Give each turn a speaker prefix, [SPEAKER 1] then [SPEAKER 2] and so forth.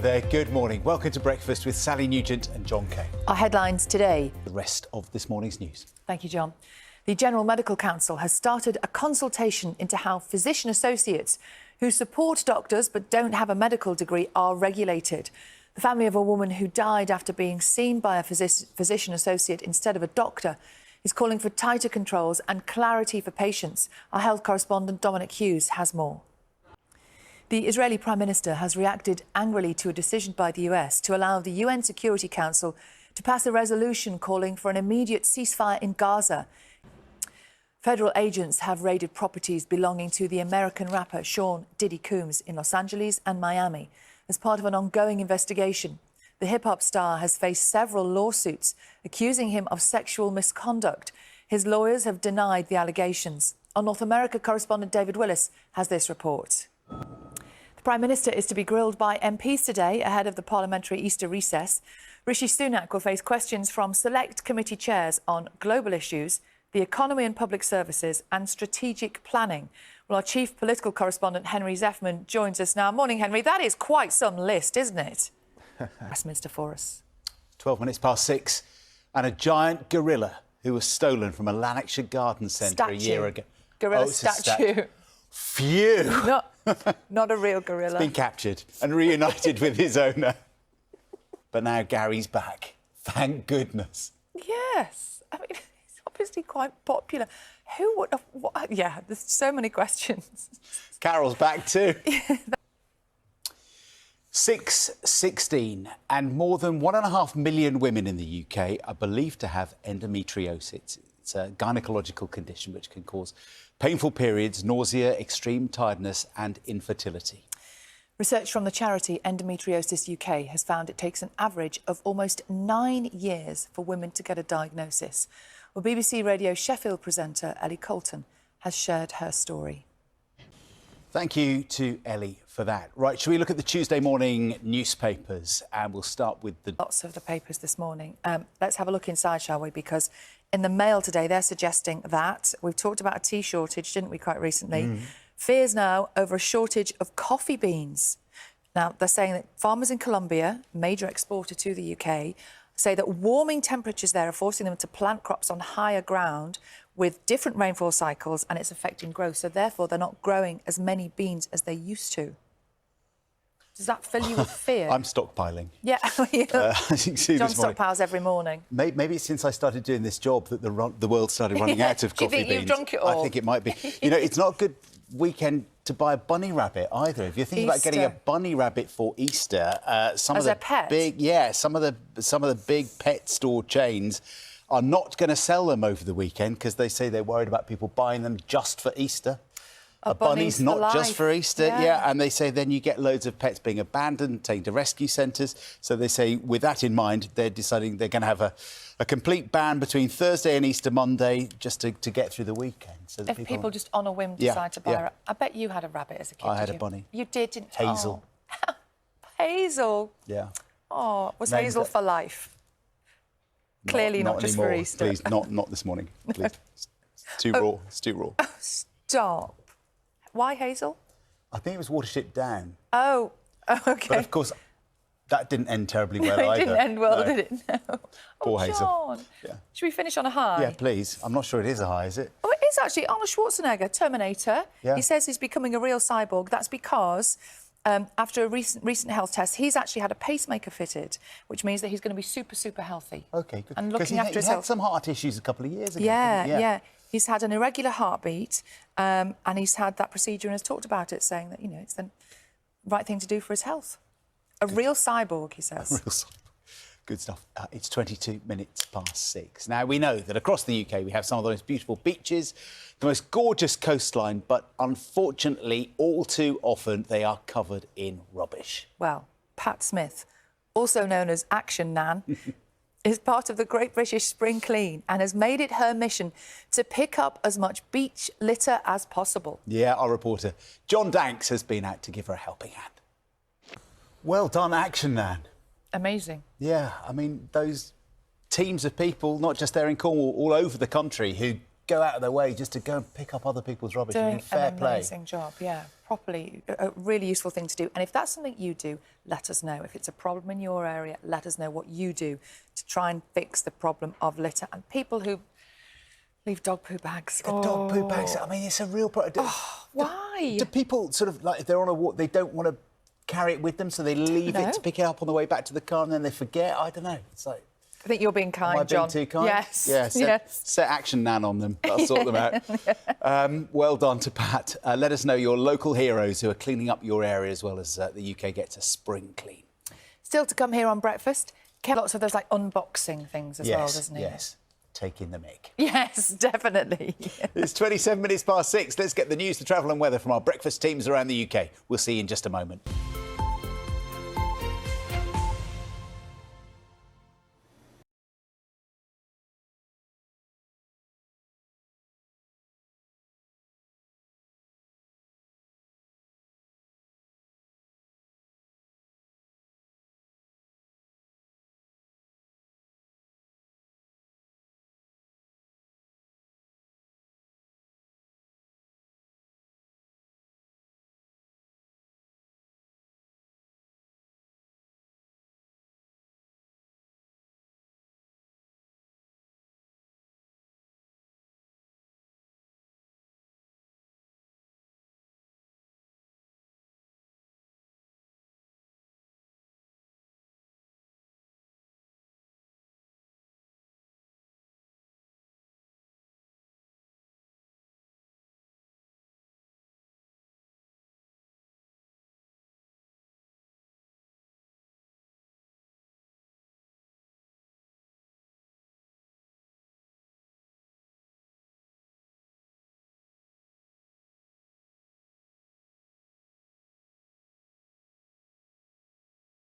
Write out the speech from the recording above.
[SPEAKER 1] there, good morning. Welcome to Breakfast with Sally Nugent and John Kay.
[SPEAKER 2] Our headlines today.
[SPEAKER 1] The rest of this morning's news.
[SPEAKER 2] Thank you, John. The General Medical Council has started a consultation into how physician associates who support doctors but don't have a medical degree are regulated. The family of a woman who died after being seen by a physician associate instead of a doctor is calling for tighter controls and clarity for patients. Our health correspondent Dominic Hughes has more. The Israeli Prime Minister has reacted angrily to a decision by the US to allow the UN Security Council to pass a resolution calling for an immediate ceasefire in Gaza. Federal agents have raided properties belonging to the American rapper Sean Diddy Combs in Los Angeles and Miami as part of an ongoing investigation. The hip-hop star has faced several lawsuits accusing him of sexual misconduct. His lawyers have denied the allegations. Our North America correspondent David Willis has this report. The Prime Minister is to be grilled by MPs today ahead of the parliamentary Easter recess. Rishi Sunak will face questions from select committee chairs on global issues, the economy and public services and strategic planning. Well, our chief political correspondent, Henry Zeffman, joins us now. Morning, Henry. That is quite some list, isn't it? Westminster for us.
[SPEAKER 1] 12 minutes past 6, and a giant gorilla who was stolen from a Lanarkshire garden centre a year ago.
[SPEAKER 2] Gorilla statue.
[SPEAKER 1] Phew!
[SPEAKER 2] Not a real gorilla.
[SPEAKER 1] It's been captured and reunited with his owner. But now Gary's back. Thank goodness.
[SPEAKER 2] Yes. I mean, he's obviously quite popular. Who would have... Yeah, there's so many questions.
[SPEAKER 1] Carol's back too. 6:16, and more than 1.5 million women in the UK are believed to have endometriosis. It's a gynecological condition which can cause painful periods, nausea, extreme tiredness and infertility.
[SPEAKER 2] Research from the charity Endometriosis UK has found it takes an average of almost 9 years for women to get a diagnosis. Well, BBC Radio Sheffield presenter Ellie Colton has shared her story.
[SPEAKER 1] Thank you to Ellie for that. Right, shall we look at the Tuesday morning newspapers? And we'll start with the...
[SPEAKER 2] Lots of the papers this morning. Let's have a look inside, shall we? Because in the Mail today, they're suggesting that... We've talked about a tea shortage, didn't we, quite recently? Fears now over a shortage of coffee beans. Now, they're saying that farmers in Colombia, major exporter to the UK, say that warming temperatures there are forcing them to plant crops on higher ground with different rainfall cycles, and it's affecting growth. So, therefore, they're not growing as many beans as they used to. Does that fill you with fear?
[SPEAKER 1] I'm stockpiling.
[SPEAKER 2] Yeah.
[SPEAKER 1] John
[SPEAKER 2] stockpiles every morning.
[SPEAKER 1] Maybe it's since I started doing this job that the world started running out of coffee beans.
[SPEAKER 2] Do you think you've drunk it all?
[SPEAKER 1] I think it might be. You know, it's not a good weekend to buy a bunny rabbit either. If you're thinking about getting a bunny rabbit for Easter, some of the big pet store chains are not going to sell them over the weekend because they say they're worried about people buying them just for Easter. A bunny's not just for Easter, yeah. And they say then you get loads of pets being abandoned, taken to rescue centres. So they say, with that in mind, they're deciding they're going to have a complete ban between Thursday and Easter Monday just to get through the weekend. So that
[SPEAKER 2] if people just on a whim decide to buy a... I bet you had a rabbit as a kid,
[SPEAKER 1] I had a bunny.
[SPEAKER 2] You did, didn't you?
[SPEAKER 1] Hazel.
[SPEAKER 2] Oh. Hazel?
[SPEAKER 1] Yeah.
[SPEAKER 2] Oh, was Hazel for life? Clearly not just for Easter.
[SPEAKER 1] Please, not this morning, please. It's too raw. It's too raw.
[SPEAKER 2] Oh, stop. Why Hazel?
[SPEAKER 1] I think it was Watership Down.
[SPEAKER 2] Oh, OK.
[SPEAKER 1] But, of course, that didn't end terribly well
[SPEAKER 2] either.
[SPEAKER 1] It didn't
[SPEAKER 2] end well, did it? No.
[SPEAKER 1] Poor Hazel.
[SPEAKER 2] John. Yeah. Should we finish on a high?
[SPEAKER 1] Yeah, please. I'm not sure it is a high, is it?
[SPEAKER 2] Oh, it is actually. Arnold Schwarzenegger, Terminator. Yeah. He says he's becoming a real cyborg. That's because after a recent health test, he's actually had a pacemaker fitted, which means that he's going to be super, super healthy.
[SPEAKER 1] OK, good.
[SPEAKER 2] And looking after his health.
[SPEAKER 1] He had some heart issues a couple of years ago.
[SPEAKER 2] Yeah. He's had an irregular heartbeat and he's had that procedure and has talked about it, saying that, you know, it's the right thing to do for his health. A real cyborg, he says.
[SPEAKER 1] A real cyborg. Good stuff. It's 22 minutes past 6. Now, we know that across the UK we have some of the most beautiful beaches, the most gorgeous coastline, but unfortunately, all too often, they are covered in rubbish.
[SPEAKER 2] Well, Pat Smith, also known as Action Nan, is part of the Great British Spring Clean and has made it her mission to pick up as much beach litter as possible.
[SPEAKER 1] Yeah, our reporter John Danks has been out to give her a helping hand. Well done, Action Nan.
[SPEAKER 2] Amazing.
[SPEAKER 1] Yeah, I mean, those teams of people, not just there in Cornwall, all over the country, who go out of their way just to go and pick up other people's rubbish.
[SPEAKER 2] Doing
[SPEAKER 1] I mean, fair
[SPEAKER 2] an
[SPEAKER 1] play.
[SPEAKER 2] amazing job, yeah. Properly, a really useful thing to do. And if that's something you do, let us know. If it's a problem in your area, let us know what you do to try and fix the problem of litter. And people who leave dog poo bags.
[SPEAKER 1] Dog poo bags, I mean, it's a real problem.
[SPEAKER 2] Why?
[SPEAKER 1] Do people sort of, like, if they're on a walk, they don't want to carry it with them, so they leave it to pick it up on the way back to the car and then they forget? I don't know. It's like...
[SPEAKER 2] I think you're being kind,
[SPEAKER 1] Am I being
[SPEAKER 2] John.
[SPEAKER 1] too kind?
[SPEAKER 2] Yes.
[SPEAKER 1] Yeah,
[SPEAKER 2] yes.
[SPEAKER 1] Set Action Nan on them. That'll sort them out. Well done to Pat. Let us know your local heroes who are cleaning up your area as well as the UK gets a spring clean.
[SPEAKER 2] Still to come here on Breakfast, lots of those, like, unboxing things as well, doesn't he?
[SPEAKER 1] Yes, taking the mick.
[SPEAKER 2] Yes, definitely.
[SPEAKER 1] It's 27 minutes past 6. Let's get the news, the travel and weather from our breakfast teams around the UK. We'll see you in just a moment.